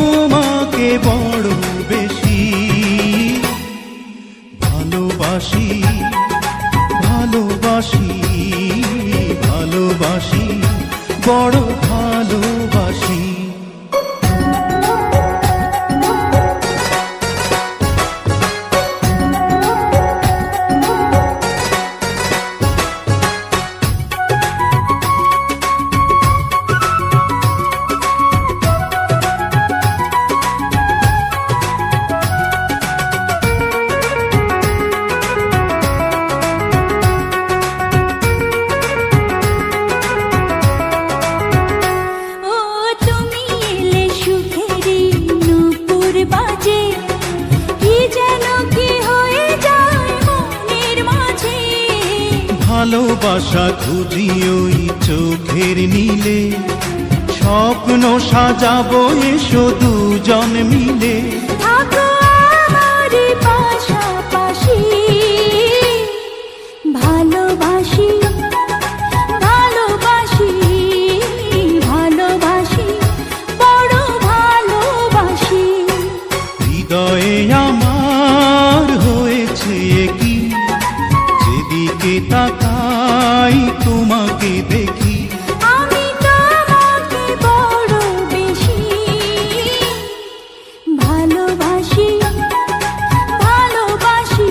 তোমাকে বড় বেশি ভালোবাসি, ভালোবাসি, ভালোবাসি, বড় ভালোবাসি। ভালোবাসা খুঁজি ওই চোখের নীলে, স্বপ্ন সাজাবো এসো দুজন মিলে। থাকো আমার পাশাপাশি, ভালোবাসি, ভালোবাসি, ভালোবাসি, বড় ভালোবাসি। হৃদয়ে আমার হয়েছে কি, যেদিকে তাকাই তোমাকে দেখি। আমি তোমাকে বড় বেশি ভালোবাসি, ভালোবাসি,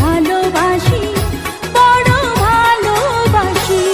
ভালোবাসি, বড় ভালোবাসি।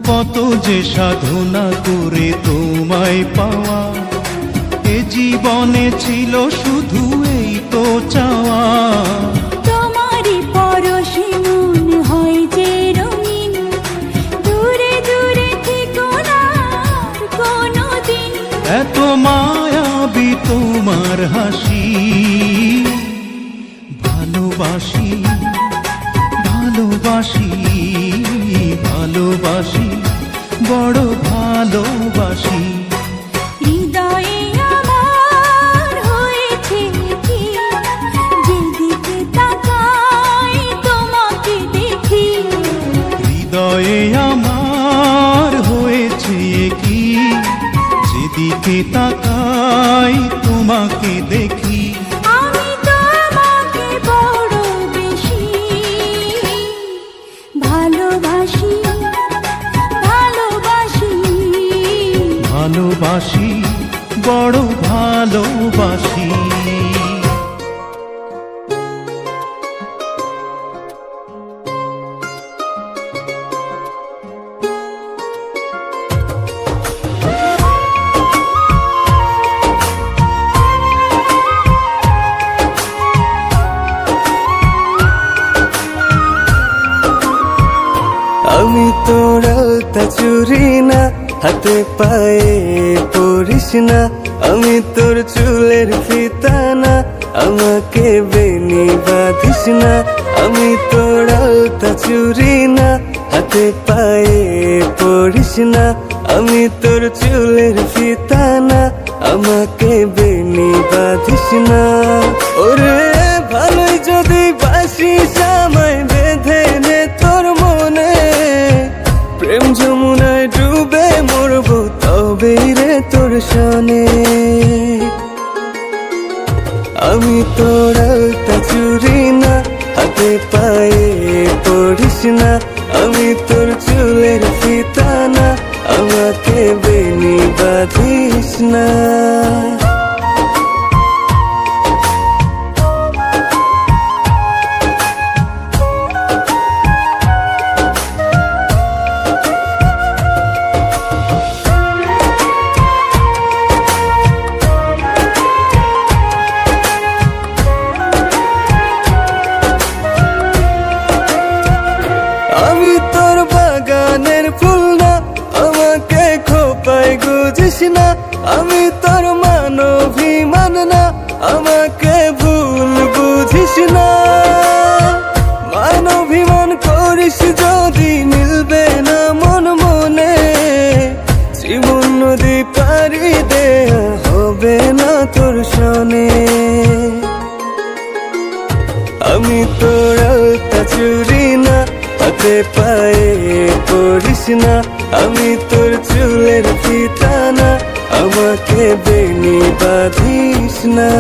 কত যে সাধনা করে তোমায় পাওয়া, এ জীবনে ছিল শুধু এই তো চাওয়া। তোমারই পরশে মন হয় যে রঙিন, দূরে দূরে থেকো না কোনোদিন। এত মায়াবী তোমার হাসি, ভালোবাসি, ভালোবাসি, ভালোবাসি, বড় ভালোবাসি। হৃদয়ে আমার হয়েছে কি, যেদিকে তাকাই তোমাকে দেখি। হৃদয়ে আমার হয়েছে কি, যেদিকে তাকাই তোমাকে দেখি। আমি তোমাকে বড় বেশি ভালোবাসি, ভালোবাসি, ভালোবাসি, বড় ভালোবাসি। আমি তোর আলতা চুরি না, হাতে পায়ে পরিস না। আমি তোর চুলের ফিতা না, আমাকে বেনি বাঁধিস না। আমি তোর আলতা চুরি না, হাতে পায়ে পরিস না। আমি তোর চুলের ফিতা না, আমাকে বেনি বাঁধিস না। ওরে ভালোই যদি বাসিস আমায় বেঁধে নে তোর মনে, প্রেম যমুনায় ডুবে মরবো তবেই রে তোর সনে। আমি তোর আলতা চুরি না, হাতে পায়ে পড়িস না। আমি তোর চুলের ফিতা না, আমাকে বেনি বাঁধিস না। আমি তোর বাগানের ফুল না, আমাকে খোপায় গুজিস না। আমি তোর মানবী শোনে। আমি তোর আলতা চুরি না, হাতে পায়ে পড়িস না। আমি তোর চুলের ফিতা না, আমাকে বেনি বাঁধিস না।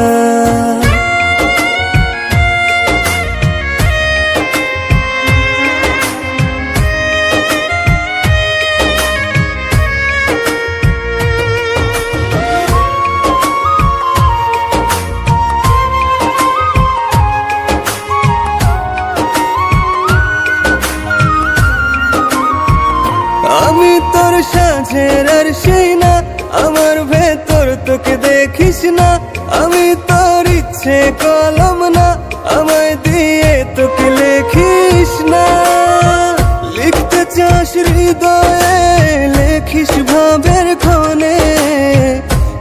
আমি তোর সাজের আর সেই না, আমার ভেতর তোকে দেখিস না। আমি তোর ইচ্ছে কলম না, আমায় দিয়ে তোকে লেখিস না। লিখতে চাস হৃদয়ে, লেখিস ভাবের ক্ষণে।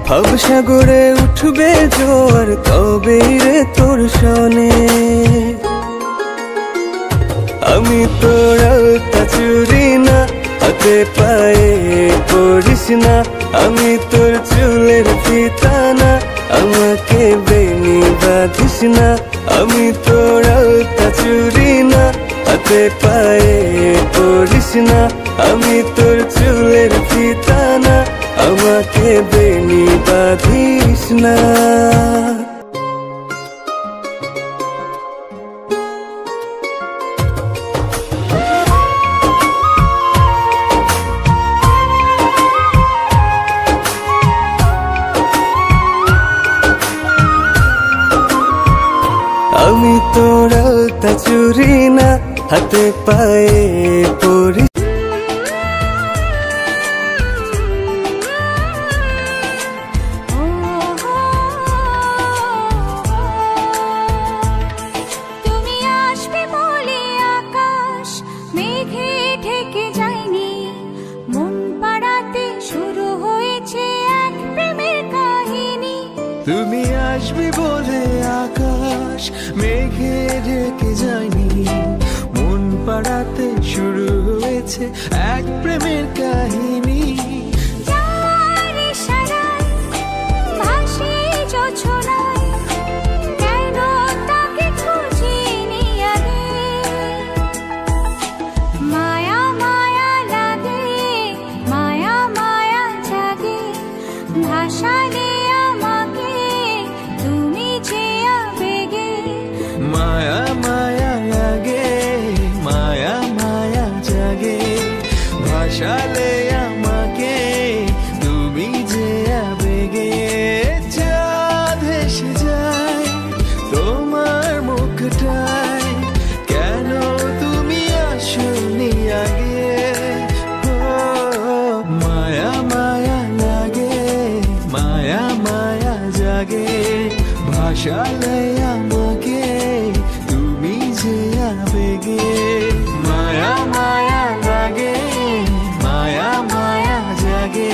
ভাবসাগরে উঠবে জোয়ার, তবেই রে তোর শোনে। আমি তোর আলতা চুরি না, হাতে পায়ে পড়িস না। আমি তোর চুলের ফিতা না, আমাকে বেনি বাঁধিস না। আমি তোর আলতা চুরি না, হাতে পায়ে পড়িস না। আমি তোর চুলের ফিতা না, আমাকে বেনি বাঁধিস না। আমি তোর আলতা চুরি না, হাতে পায়ে পড়ি। তুমি আসবে বলে আকাশ মেঘে ঢেকে যায়নি, মন পাড়াতে শুরু হয়েছে এক প্রেমের কাহিনী। তুমি আসবে বলে আকাশ মেঘে ঢেকে যায়নি, মন পাড়াতে শুরু হয়েছে এক প্রেমের কাহিনী। যার ইশারায় ভাসে জোছনায়, কেন তাকে খুঁজিনি আগে। মায়া মায়া লাগে, মায়া মায়া জাগে, ভাসালে আমাকে তুমি যে আবেগে। মায়া মায়া লাগে, মায়া মায়া জাগে, ভাসালে আমাকে তুমি যে আবেগে। চাঁদ হেসে যায় তোমার মুখটায়, কেন তুমি আসনি আগে। মায়া মায়া লাগে, মায়া মায়া জাগে, ভাসালে আমাকে তুমি যে আবেগে। মায়া মায়া লাগে, মায়া মায়া জাগে,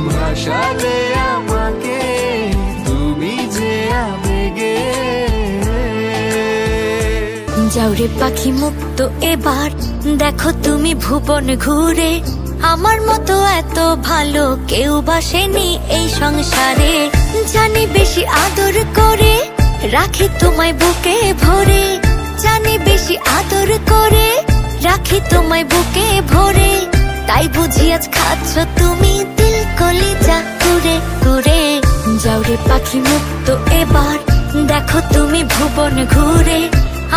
ভাসালে আমাকে তুমি যে আবেগে। যাওরে পাখি মুক্ত এবার দেখো তুমি ভুবন ঘুরে, আমার মতো এত ভালো কেউ বাসেনি এই সংসারে। জানি বেশি আদর করে রাখি তোমায় বুকে ভরে, জানি বেশি আদর করে রাখি তোমায় বুকে ভরে। তাই বুঝি আজ খাচ্ছ তুমি দিল কলিজা কুরে কুরে। যাওরে পাখি মুক্ত এবার দেখো তুমি ভুবন ঘুরে,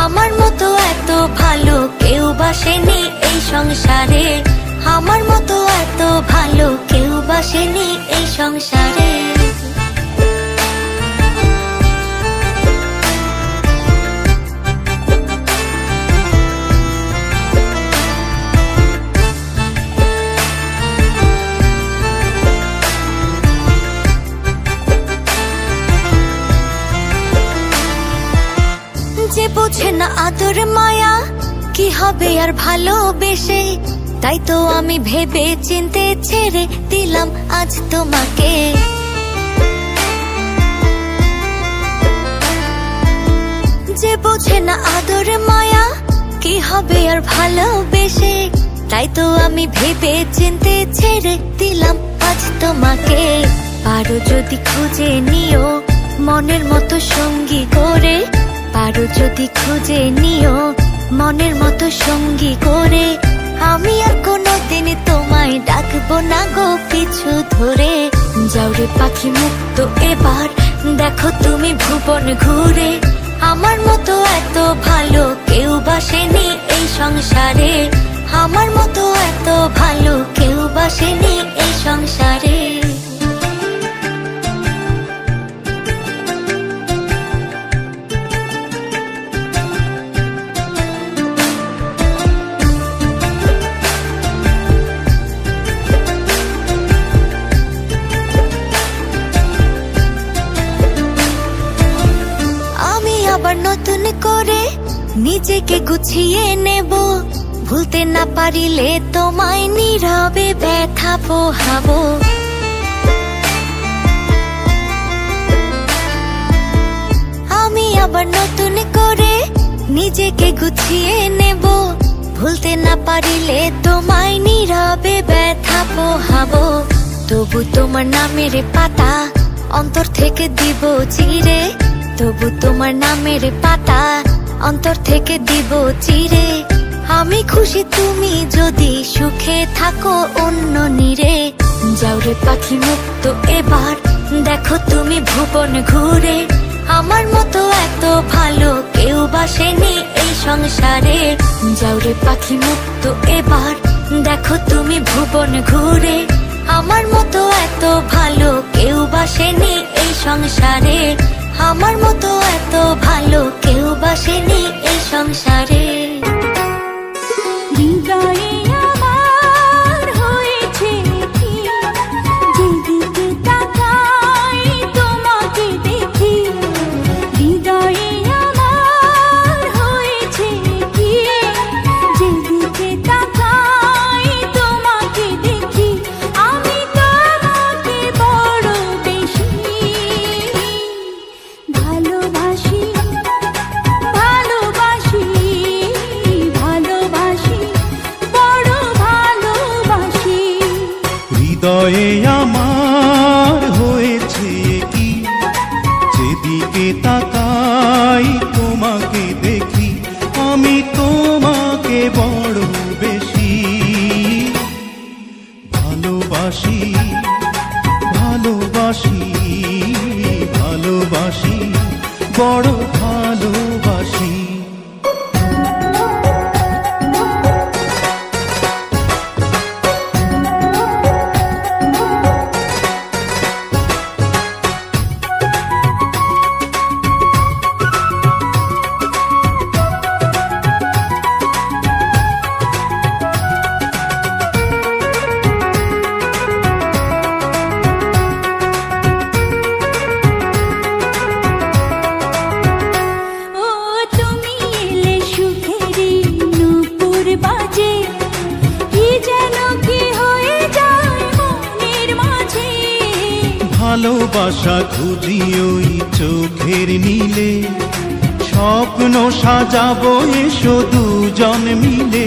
আমার মতো এত ভালো কেউ বাসেনি এই সংসারে। আমার মতো এত ভালো কেউ বাসেনি এই সংসারে। যে বোঝে না আদর মায়া কি হবে আর ভালোবেসে, তাই তো আমি ভেবে চিনতে ছেড়ে দিলাম আজ তোমাকে। যে বোঝে না আদর মায়া কি হবে আর ভালোবেসে, তাই তো আমি ভেবে চিনতে ছেড়ে দিলাম আজ তোমাকে। পারো যদি খুঁজে নিও মনের মতো সঙ্গী করে, পারো যদি খুঁজে নিও মনের মতো সঙ্গী করে। আমি আর কোনোদিন তোমায় ডাকবো না গো পিছু ধরে। যাও রে পাখি মুক্ত এবার, দেখো তুমি ভুবন ঘুরে। আমার মতো এত ভালো কেউ বাসেনি এই সংসারে, আমার মতো এত ভালো কেউ বাসেনি এই সংসারে। আবার নতুন করে নিজেকে গুছিয়ে নেব, ভুলতে না পারিলে তোমায় নীরবে ব্যথা পোহাবো। আমি আবার নতুন করে নিজেকে গুছিয়ে নেব, ভুলতে না পারিলে তোমায় নীরবে ব্যথা পোহাবো। তবু তোমার নামের পাতা অন্তর থেকে দিব চিরে, তবু তোমার নামের পাতা অন্তর থেকে দিব চিরে। আমি খুশি তুমি যদি সুখে থাকো অন্য নীরে। যাও রে পাখি মুক্ত এবার, দেখো তুমি ভুবন ঘুরে। আমার মতো এত ভালো কেউ বাসেনি এই সংসারে। যাও রে পাখি মুক্ত এবার, দেখো তুমি ভুবন ঘুরে। আমার মতো এত ভালো কেউ বাসেনি এই সংসারে, আমার মতো এত ভালো কেউ বাসেনি এই সংসারে। হৃদয়ে আমার হয়েছে কি, যেদিকে তাকাই তোমাকে দেখি। হৃদয়ে আমার হয়েছে কি, যেদিকে তাকাই তোমাকে দেখি। আমি তোমাকে বড় বেশি ভালোবাসি, ভালোবাসি, ভালোবাসি, বড় ভালোবাসি। হৃদয়ে আমার হয়েছে কি, যেদিকে তাকাই তোমাকে দেখি। আমি তোমাকে বড় বেশি ভালোবাসি, ভালোবাসি, ভালোবাসি, বড় ভালোবাসি। ও তুমি এলে সুখেরই নূপুর বাজে, কি যেন কি হয়ে যায় মনের মাঝে। ভালোবাসা খুঁজি ওই চোখের নীলে, স্বপ্ন সাজাবো এসো দুজন মিলে।